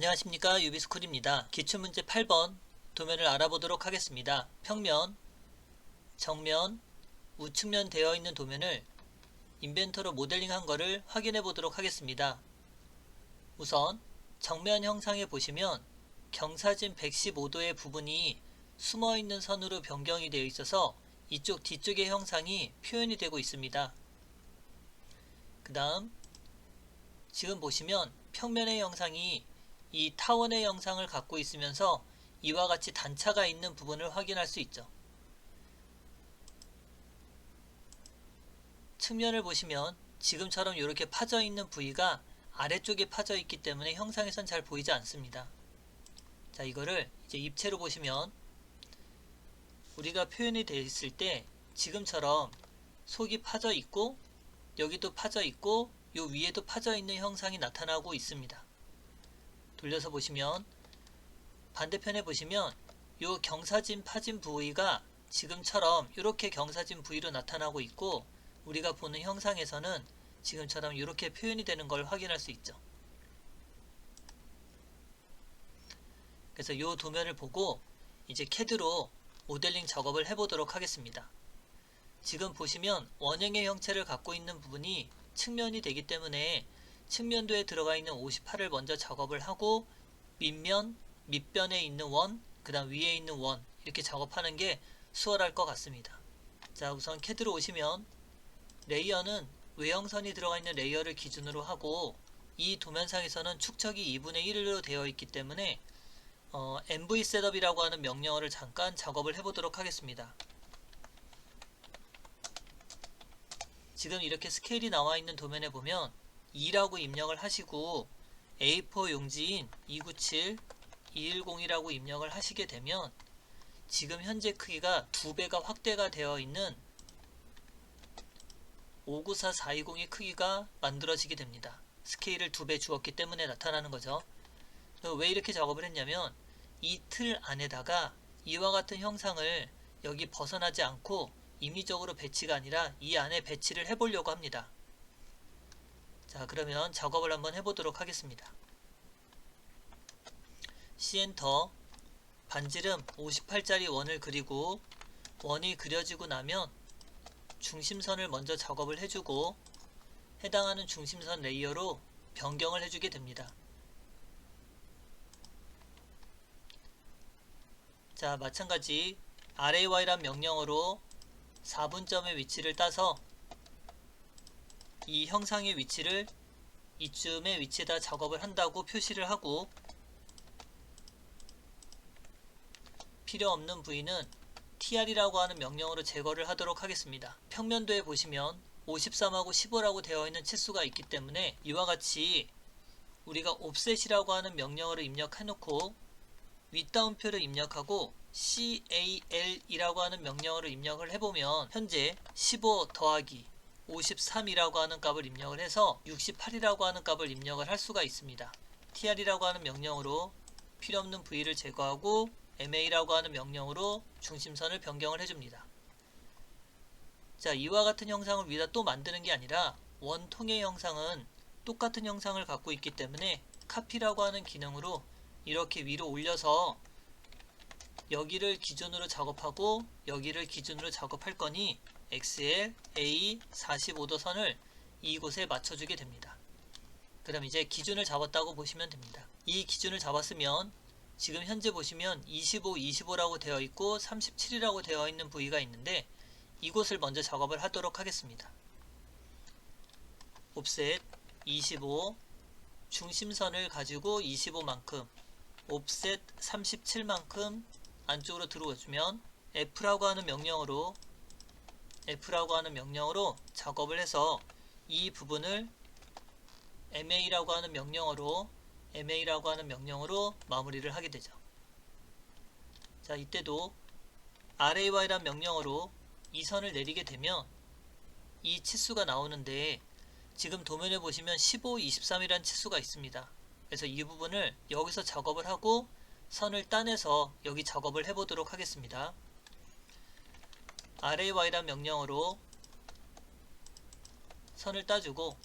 안녕하십니까, 유비스쿨입니다. 기출문제 8번 도면을 알아보도록 하겠습니다. 평면, 정면, 우측면 되어 있는 도면을 인벤터로 모델링한 거를 확인해 보도록 하겠습니다. 우선 정면 형상에 보시면 경사진 115도의 부분이 숨어있는 선으로 변경이 되어 있어서 이쪽 뒤쪽의 형상이 표현이 되고 있습니다. 그 다음 지금 보시면 평면의 형상이 이 타원의 형상을 갖고 있으면서 이와 같이 단차가 있는 부분을 확인할 수 있죠. 측면을 보시면 지금처럼 이렇게 파져 있는 부위가 아래쪽에 파져 있기 때문에 형상에선 잘 보이지 않습니다. 자, 이거를 이제 입체로 보시면 우리가 표현이 되어 있을 때 지금처럼 속이 파져 있고 여기도 파져 있고 요 위에도 파져 있는 형상이 나타나고 있습니다. 돌려서 보시면 반대편에 보시면 요 경사진 파진 부위가 지금처럼 이렇게 경사진 부위로 나타나고 있고 우리가 보는 형상에서는 지금처럼 이렇게 표현이 되는 걸 확인할 수 있죠. 그래서 요 도면을 보고 이제 CAD로 모델링 작업을 해보도록 하겠습니다. 지금 보시면 원형의 형체를 갖고 있는 부분이 측면이 되기 때문에 측면도에 들어가 있는 58을 먼저 작업을 하고 밑면, 밑변에 있는 원, 그 다음 위에 있는 원 이렇게 작업하는 게 수월할 것 같습니다. 자, 우선 CAD로 오시면 레이어는 외형선이 들어가 있는 레이어를 기준으로 하고 이 도면상에서는 축척이 2분의 1로 되어 있기 때문에 MV 셋업이라고 하는 명령어를 잠깐 작업을 해보도록 하겠습니다. 지금 이렇게 스케일이 나와 있는 도면에 보면 2라고 입력을 하시고 A4 용지인 297, 210이라고 입력을 하시게 되면 지금 현재 크기가 2배가 확대가 되어 있는 594, 420의 크기가 만들어지게 됩니다. 스케일을 2배 주었기 때문에 나타나는 거죠. 왜 이렇게 작업을 했냐면 이 틀 안에다가 이와 같은 형상을 여기 벗어나지 않고 임의적으로 배치가 아니라 이 안에 배치를 해보려고 합니다. 자, 그러면 작업을 한번 해보도록 하겠습니다. C엔터, 반지름 58짜리 원을 그리고 원이 그려지고 나면 중심선을 먼저 작업을 해주고 해당하는 중심선 레이어로 변경을 해주게 됩니다. 자, 마찬가지 RAY란 명령어로 4분점의 위치를 따서 이 형상의 위치를 이쯤의 위치에다 작업을 한다고 표시를 하고 필요 없는 부위는 TR이라고 하는 명령어로 제거를 하도록 하겠습니다. 평면도에 보시면 53하고 15라고 되어 있는 치수가 있기 때문에 이와 같이 우리가 offset이라고 하는 명령어를 입력해 놓고 윗다운표를 입력하고 CAL이라고 하는 명령어를 입력을 해보면 현재 15 더하기 53이라고 하는 값을 입력을 해서 68이라고 하는 값을 입력을 할 수가 있습니다. TR이라고 하는 명령으로 필요없는 부위를 제거하고 MA라고 하는 명령으로 중심선을 변경을 해줍니다. 자, 이와 같은 형상을 위에다 또 만드는 게 아니라 원통의 형상은 똑같은 형상을 갖고 있기 때문에 카피라고 하는 기능으로 이렇게 위로 올려서 여기를 기준으로 작업하고 여기를 기준으로 작업할 거니 XL, A 45도 선을 이곳에 맞춰주게 됩니다. 그럼 이제 기준을 잡았다고 보시면 됩니다. 이 기준을 잡았으면 지금 현재 보시면 25, 25라고 되어 있고 37이라고 되어 있는 부위가 있는데 이곳을 먼저 작업을 하도록 하겠습니다. 옵셋 25, 중심선을 가지고 25만큼, 옵셋 37만큼 안쪽으로 들어오주면 F라고 하는 명령어로 작업을 해서 이 부분을 MA라고 하는 명령어로 마무리를 하게 되죠. 자, 이때도 RAY란 명령어로 이 선을 내리게 되면 이 치수가 나오는데 지금 도면에 보시면 15, 23이라는 치수가 있습니다. 그래서 이 부분을 여기서 작업을 하고 선을 따내서 여기 작업을 해보도록 하겠습니다. RAY란 명령어로 선을 따주고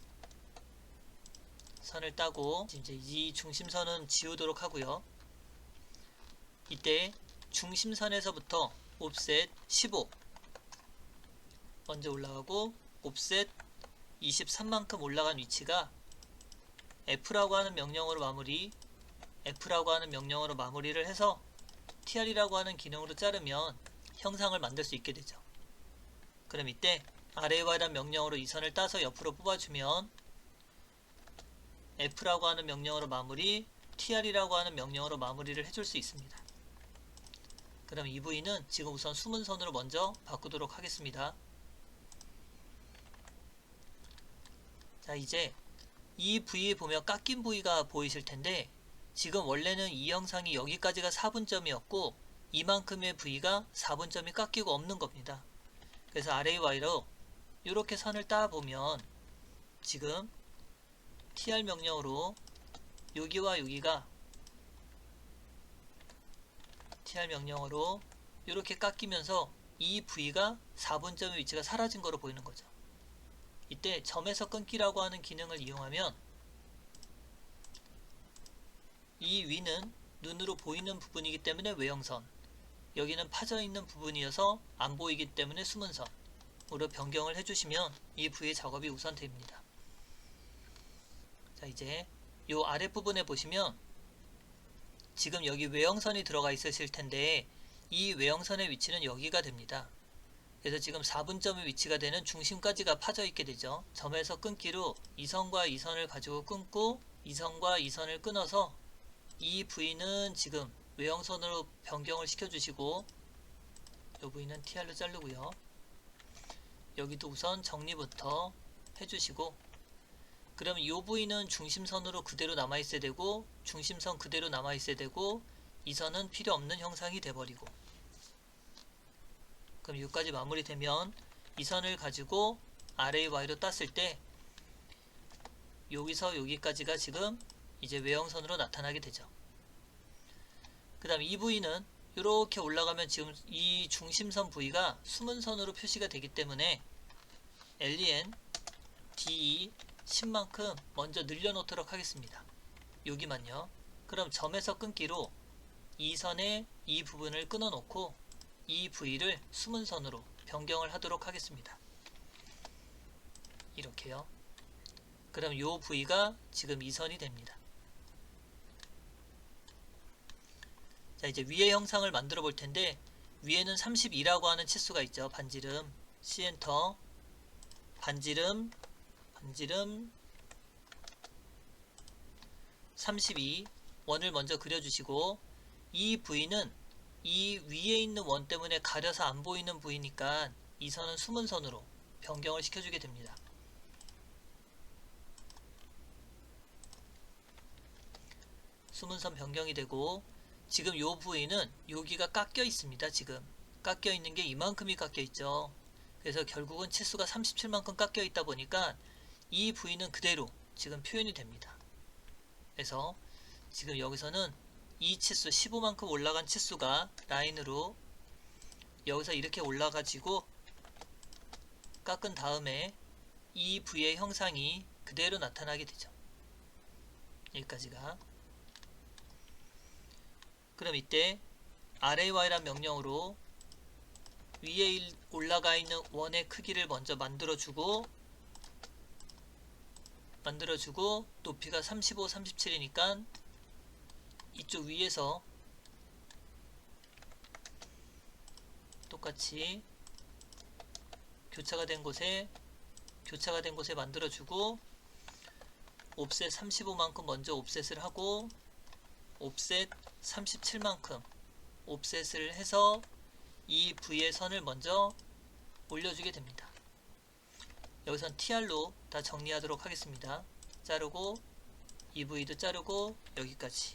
선을 따고 이제 이 중심선은 지우도록 하고요. 이때 중심선에서부터 옵셋 15 먼저 올라가고 옵셋 23만큼 올라간 위치가 F라고 하는 명령으로 마무리를 해서 TR이라고 하는 기능으로 자르면 형상을 만들 수 있게 되죠. 그럼 이때 RAY라는 명령으로 이 선을 따서 옆으로 뽑아주면 F라고 하는 명령으로 TR이라고 하는 명령으로 마무리를 해줄 수 있습니다. 그럼 이 부위는 지금 우선 숨은 선으로 먼저 바꾸도록 하겠습니다. 자, 이제 이 부위에 보면 깎인 부위가 보이실 텐데 지금 원래는 이 형상이 여기까지가 4분점이었고 이만큼의 부위가 4분점이 깎이고 없는 겁니다. 그래서 RAY로 이렇게 선을 따보면 지금 TR 명령으로 여기와 여기가 TR 명령으로 이렇게 깎이면서 이 부위가 4분점의 위치가 사라진 거로 보이는 거죠. 이때 점에서 끊기라고 하는 기능을 이용하면 이 위는 눈으로 보이는 부분이기 때문에 외형선, 여기는 파져있는 부분이어서 안 보이기 때문에 숨은 선으로 변경을 해주시면 이 부위의 작업이 우선 됩니다. 자, 이제 이 아랫부분에 보시면 지금 여기 외형선이 들어가 있으실 텐데 이 외형선의 위치는 여기가 됩니다. 그래서 지금 4분점의 위치가 되는 중심까지가 파져 있게 되죠. 점에서 끊기로 이 선과 이 선을 가지고 끊고 이 선과 이 선을 끊어서 이 부위는 지금 외형선으로 변경을 시켜주시고 이 부위는 TR로 자르고요. 여기도 우선 정리부터 해주시고 그럼 이 부위는 중심선으로 그대로 남아있어야 되고 중심선 그대로 남아있어야 되고 이 선은 필요 없는 형상이 돼버리고 그럼 여기까지 마무리되면 이 선을 가지고 RAY로 땄을 때 여기서 여기까지가 지금 이제 외형선으로 나타나게 되죠. 그 다음 이 부위는 이렇게 올라가면 지금 이 중심선 부위가 숨은 선으로 표시가 되기 때문에 LEN DE 10만큼 먼저 늘려놓도록 하겠습니다. 여기만요. 그럼 점에서 끊기로 이 선의 이 부분을 끊어놓고 이 부위를 숨은 선으로 변경을 하도록 하겠습니다. 이렇게요. 그럼 이 부위가 지금 이 선이 됩니다. 자, 이제 위의 형상을 만들어 볼 텐데 위에는 32라고 하는 치수가 있죠. 반지름 C엔터 반지름 32 원을 먼저 그려주시고 이 부위는 이 위에 있는 원 때문에 가려서 안 보이는 부위니까 이 선은 숨은 선으로 변경을 시켜주게 됩니다. 숨은 선 변경이 되고 지금 이 부위는 여기가 깎여 있습니다. 지금 깎여 있는 게 이만큼이 깎여 있죠. 그래서 결국은 치수가 37만큼 깎여 있다 보니까 이 부위는 그대로 지금 표현이 됩니다. 그래서 지금 여기서는 이 치수 15만큼 올라간 치수가 라인으로 여기서 이렇게 올라가지고 깎은 다음에 이 부위의 형상이 그대로 나타나게 되죠. 여기까지가. 그럼 이때 RAY라는 명령으로 위에 올라가 있는 원의 크기를 먼저 만들어주고 높이가 35, 37이니까 이쪽 위에서 똑같이 교차가 된 곳에 만들어주고 옵셋 35만큼 먼저 옵셋을 하고 옵셋 37만큼 옵셋을 해서 이 V의 선을 먼저 올려주게 됩니다. 여기선 TR로 다 정리하도록 하겠습니다. 자르고 이 V도 자르고 여기까지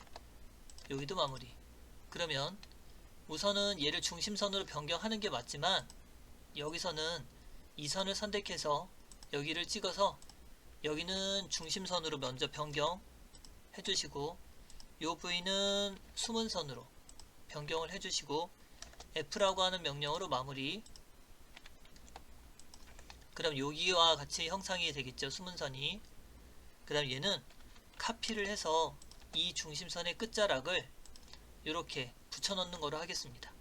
여기도 마무리. 그러면 우선은 얘를 중심선으로 변경하는 게 맞지만 여기서는 이 선을 선택해서 여기를 찍어서 여기는 중심선으로 먼저 변경 해주시고 요 부위는 숨은 선으로 변경을 해주시고 F라고 하는 명령으로 마무리. 그럼 여기와 같이 형상이 되겠죠. 숨은 선이. 그 다음 얘는 카피를 해서 이 중심선의 끝자락을 이렇게 붙여 넣는 거로 하겠습니다.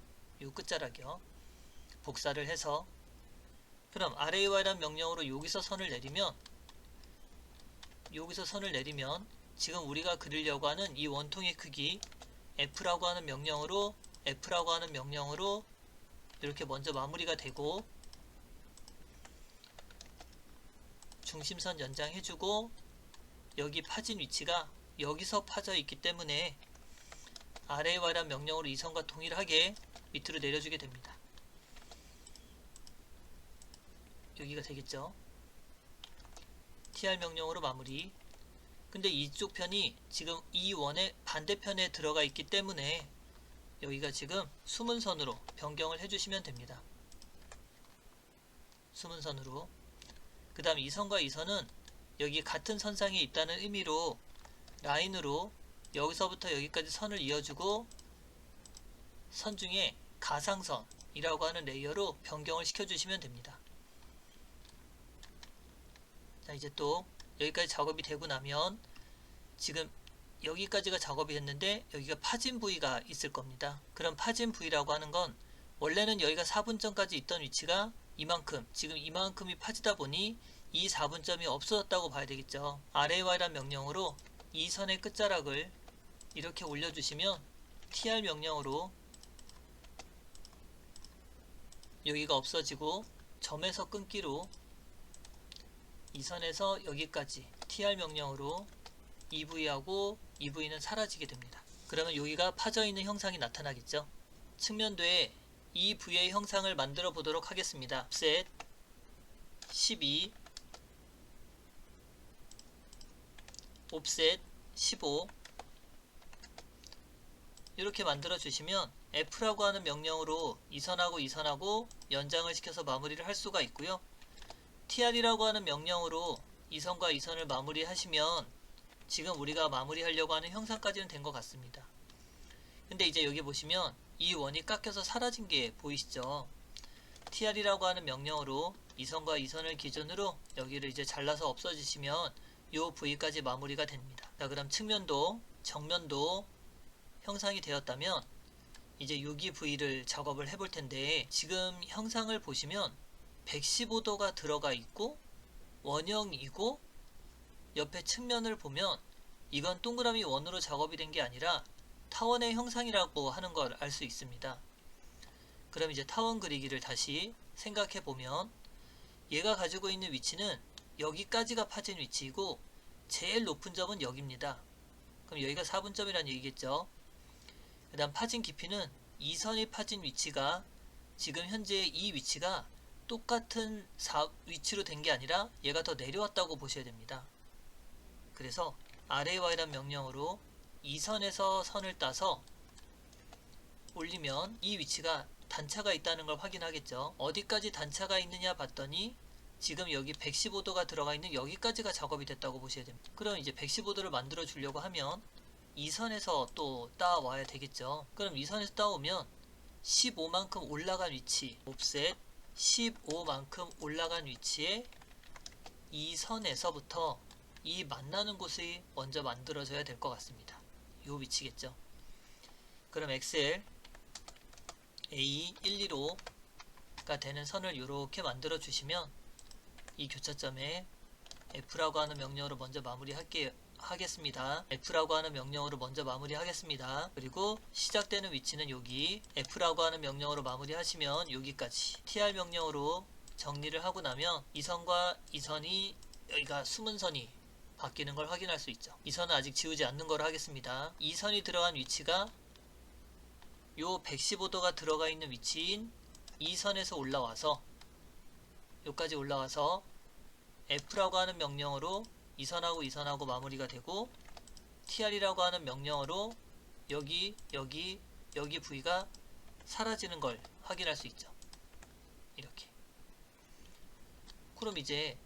이 끝자락이요. 복사를 해서, 그럼 RAY라는 명령으로 여기서 선을 내리면 지금 우리가 그리려고 하는 이 원통의 크기 F라고 하는 명령으로 이렇게 먼저 마무리가 되고, 중심선 연장해주고, 여기 파진 위치가 여기서 파져 있기 때문에 RAY라는 명령으로 이 선과 동일하게 밑으로 내려주게 됩니다. 여기가 되겠죠. TR 명령으로 마무리. 근데 이쪽 편이 지금 이 원의 반대편에 들어가 있기 때문에 여기가 지금 숨은 선으로 변경을 해주시면 됩니다. 숨은 선으로. 그 다음 이 선과 이 선은 여기 같은 선상에 있다는 의미로 라인으로 여기서부터 여기까지 선을 이어주고, 선 중에 가상선이라고 하는 레이어로 변경을 시켜주시면 됩니다. 자, 이제 또 여기까지 작업이 되고 나면 지금 여기까지가 작업이 됐는데 여기가 파진 부위가 있을 겁니다. 그럼 파진 부위라고 하는 건 원래는 여기가 4분점까지 있던 위치가 이만큼, 지금 이만큼이 파지다 보니 이 4분점이 없어졌다고 봐야 되겠죠. RAY라는 명령으로 이 선의 끝자락을 이렇게 올려주시면 TR 명령으로 여기가 없어지고, 점에서 끊기로 이 선에서 여기까지 TR 명령으로 EV하고 EV는 사라지게 됩니다. 그러면 여기가 파져있는 형상이 나타나겠죠. 측면도에 이 V의 형상을 만들어 보도록 하겠습니다. 옵셋 12, 옵셋 15 이렇게 만들어 주시면 F라고 하는 명령으로 이 선하고 연장을 시켜서 마무리를 할 수가 있고요. TR이라고 하는 명령으로 이 선과 이 선을 마무리 하시면 지금 우리가 마무리하려고 하는 형상까지는 된 것 같습니다. 근데 이제 여기 보시면 이 원이 깎여서 사라진 게 보이시죠? TR이라고 하는 명령으로 이 선과 이 선을 기준으로 여기를 이제 잘라서 없어지시면 이 부위까지 마무리가 됩니다. 자, 그럼 측면도, 정면도 형상이 되었다면 이제 여기 부위를 작업을 해볼 텐데, 지금 형상을 보시면 115도가 들어가 있고 원형이고, 옆에 측면을 보면 이건 동그라미 원으로 작업이 된 게 아니라 타원의 형상이라고 하는 걸 알 수 있습니다. 그럼 이제 타원 그리기를 다시 생각해 보면 얘가 가지고 있는 위치는 여기까지가 파진 위치이고 제일 높은 점은 여기입니다. 그럼 여기가 4분점이라는 얘기겠죠. 그 다음 파진 깊이는 이 선이 파진 위치가 지금 현재 이 위치가 똑같은 위치로 된 게 아니라 얘가 더 내려왔다고 보셔야 됩니다. 그래서 RAY라는 명령으로 이 선에서 선을 따서 올리면 이 위치가 단차가 있다는 걸 확인하겠죠. 어디까지 단차가 있느냐 봤더니 지금 여기 115도가 들어가 있는 여기까지가 작업이 됐다고 보셔야 됩니다. 그럼 이제 115도를 만들어 주려고 하면 이 선에서 또 따와야 되겠죠. 그럼 이 선에서 따오면 15만큼 올라간 위치, 옵셋 15만큼 올라간 위치에 이 선에서부터 이 만나는 곳이 먼저 만들어져야 될 것 같습니다. 이 위치겠죠. 그럼 XL A125가 되는 선을 이렇게 만들어 주시면 이 교차점에 F라고 하는 명령으로 먼저 하겠습니다. F라고 하는 명령으로 먼저 마무리하겠습니다. 그리고 시작되는 위치는 여기, F라고 하는 명령으로 마무리하시면 여기까지 TR 명령으로 정리를 하고 나면 이 선과 이 선이 여기가 숨은 선이 바뀌는 걸 확인할 수 있죠. 이 선은 아직 지우지 않는 거로 하겠습니다. 이 선이 들어간 위치가 요 115도가 들어가 있는 위치인 이 선에서 올라와서 여기까지 올라와서 F라고 하는 명령으로 이 선하고 마무리가 되고, TR이라고 하는 명령으로 여기 부위가 사라지는 걸 확인할 수 있죠. 이렇게. 그럼 이제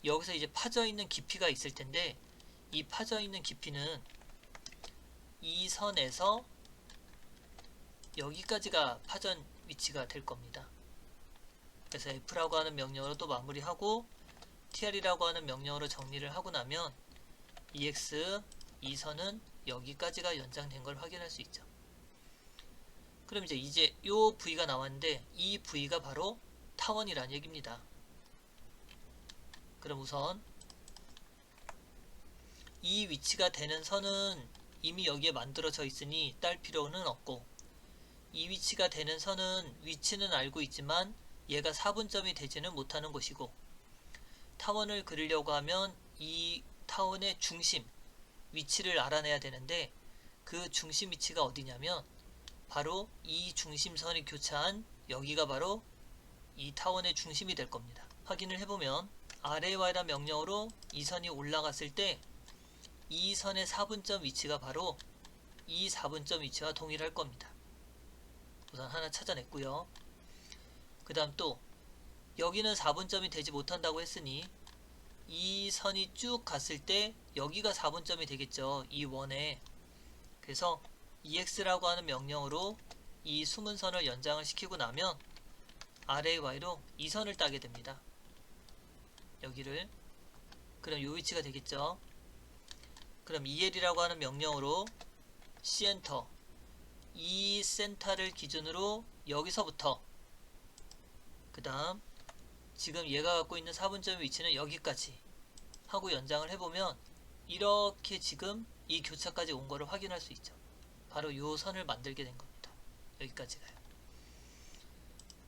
여기서 이제 파져 있는 깊이가 있을 텐데, 이 파져 있는 깊이는 이 선에서 여기까지가 파전 위치가 될 겁니다. 그래서 F라고 하는 명령으로 또 마무리하고 TR이라고 하는 명령으로 정리를 하고 나면 EX 이 선은 여기까지가 연장된 걸 확인할 수 있죠. 그럼 이제 요 V가 나왔는데 이 V가 바로 타원이란 얘기입니다. 그럼 우선 이 위치가 되는 선은 이미 여기에 만들어져 있으니 딸 필요는 없고, 이 위치가 되는 선은 위치는 알고 있지만 얘가 4분점이 되지는 못하는 곳이고, 타원을 그리려고 하면 이 타원의 중심 위치를 알아내야 되는데, 그 중심 위치가 어디냐면 바로 이 중심선이 교차한 여기가 바로 이 타원의 중심이 될 겁니다. 확인을 해보면 RAY란 명령으로 이 선이 올라갔을 때 이 선의 4분점 위치가 바로 이 4분점 위치와 동일할 겁니다. 우선 하나 찾아냈고요. 그 다음 또 여기는 4분점이 되지 못한다고 했으니 이 선이 쭉 갔을 때 여기가 4분점이 되겠죠. 이 원에. 그래서 EX라고 하는 명령으로 이 숨은 선을 연장을 시키고 나면 RAY로 이 선을 따게 됩니다. 여기를. 그럼 이 위치가 되겠죠. 그럼 EL이라고 하는 명령으로 C엔터 이 센터를 기준으로 여기서부터 그 다음 지금 얘가 갖고 있는 4분점 위치는 여기까지 하고 연장을 해보면 이렇게 지금 이 교차까지 온 거를 확인할 수 있죠. 바로 이 선을 만들게 된 겁니다. 여기까지 가요.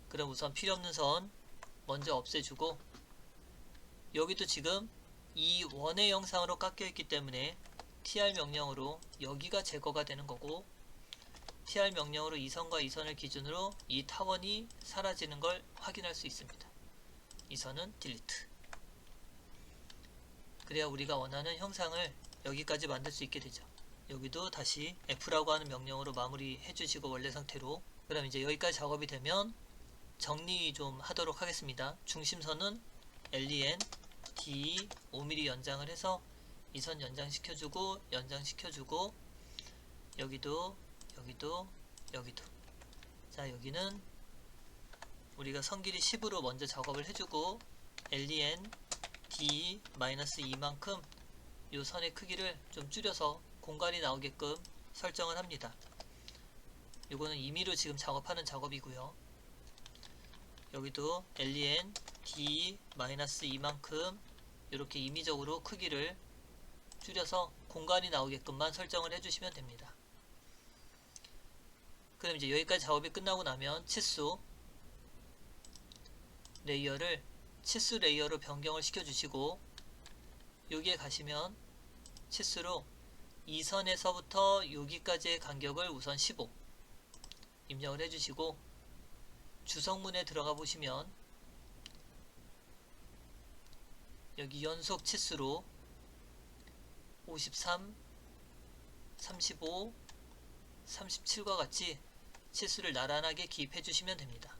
그럼 우선 필요없는 선 먼저 없애주고, 여기도 지금 이 원의 영상으로 깎여 있기 때문에 TR 명령으로 여기가 제거가 되는 거고, TR 명령으로 이 선과 이 선을 기준으로 이 타원이 사라지는 걸 확인할 수 있습니다. 이 선은 딜리트. 그래야 우리가 원하는 형상을 여기까지 만들 수 있게 되죠. 여기도 다시 F라고 하는 명령으로 마무리 해주시고 원래 상태로. 그럼 이제 여기까지 작업이 되면 정리 좀 하도록 하겠습니다. 중심선은 LEN D 5mm 연장을 해서 이 선 연장시켜주고 연장시켜주고, 여기도 여기도 여기도. 자, 여기는 우리가 선 길이 10으로 먼저 작업을 해주고 LEN D-2만큼 이 선의 크기를 좀 줄여서 공간이 나오게끔 설정을 합니다. 이거는 임의로 지금 작업하는 작업이고요. 여기도 LEN D-2만큼 이렇게 임의적으로 크기를 줄여서 공간이 나오게끔만 설정을 해주시면 됩니다. 그럼 이제 여기까지 작업이 끝나고 나면 치수 레이어를 치수 레이어로 변경을 시켜주시고, 여기에 가시면 치수로 이 선에서부터 여기까지의 간격을 우선 15 입력을 해주시고, 주성문에 들어가 보시면 여기 연속 치수로 53, 35, 37과 같이 치수를 나란하게 기입해 주시면 됩니다.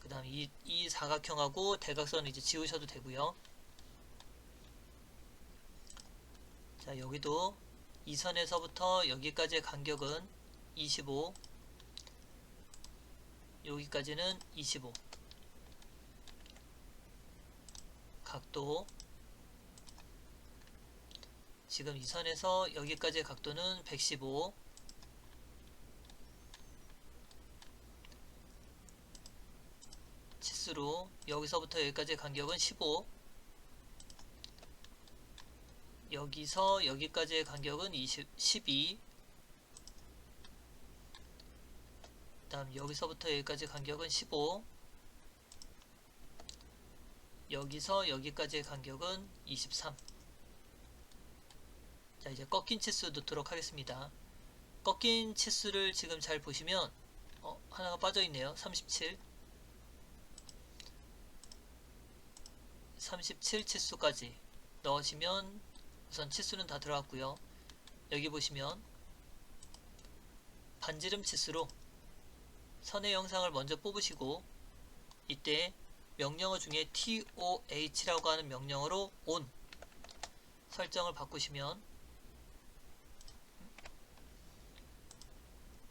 그 다음 이 사각형하고 대각선을 이제 지우셔도 되고요. 자, 여기도 이 선에서부터 여기까지의 간격은 25, 여기까지는 25. 각도 지금 이 선에서 여기까지의 각도는 115, 치수로 여기서부터 여기까지의 간격은 15, 여기서 여기까지의 간격은 12, 그 다음 여기서부터 여기까지 간격은 15, 여기서 여기까지의 간격은 23. 자, 이제 꺾인 치수 넣도록 하겠습니다. 꺾인 치수를 지금 잘 보시면 하나가 빠져있네요. 37 치수까지 넣으시면 우선 치수는 다 들어갔고요. 여기 보시면 반지름 치수로 선의 영상을 먼저 뽑으시고, 이때 명령어 중에 TOH라고 하는 명령어로 ON 설정을 바꾸시면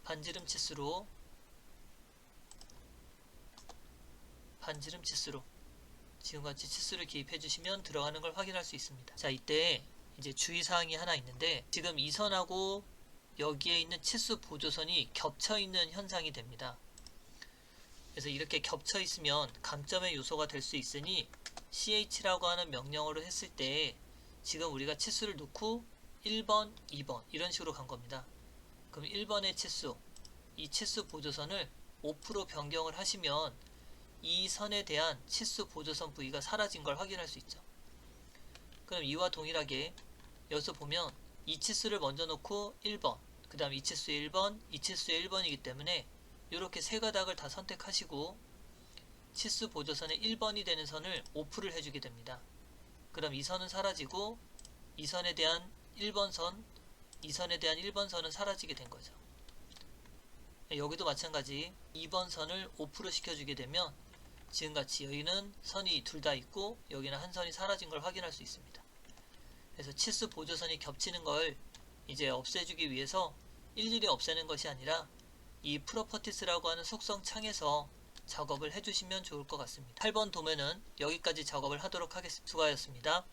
반지름 치수로 지금같이 치수를 기입해 주시면 들어가는 걸 확인할 수 있습니다. 자, 이때 이제 주의사항이 하나 있는데, 지금 이 선하고 여기에 있는 치수 보조선이 겹쳐 있는 현상이 됩니다. 그래서 이렇게 겹쳐 있으면 감점의 요소가 될 수 있으니 ch라고 하는 명령어로 했을 때 지금 우리가 치수를 놓고 1번, 2번 이런 식으로 간 겁니다. 그럼 1번의 치수, 이 치수 보조선을 5% 변경을 하시면 이 선에 대한 치수 보조선 부위가 사라진 걸 확인할 수 있죠. 그럼 이와 동일하게 여기서 보면 이 치수를 먼저 놓고 1번, 그 다음 이 치수의 1번, 이 치수의 1번이기 때문에 이렇게 세 가닥을 다 선택하시고 치수 보조선의 1번이 되는 선을 오프를 해주게 됩니다. 그럼 이 선은 사라지고 이 선에 대한 1번 선, 이 선에 대한 1번 선은 사라지게 된 거죠. 여기도 마찬가지 2번 선을 오프로 시켜주게 되면 지금같이 여기는 선이 둘 다 있고 여기는 한 선이 사라진 걸 확인할 수 있습니다. 그래서 치수 보조선이 겹치는 걸 이제 없애주기 위해서 일일이 없애는 것이 아니라 이 프로퍼티스라고 하는 속성 창에서 작업을 해주시면 좋을 것 같습니다. 8번 도면은 여기까지 작업을 하도록 하겠습니다. 수고하셨습니다.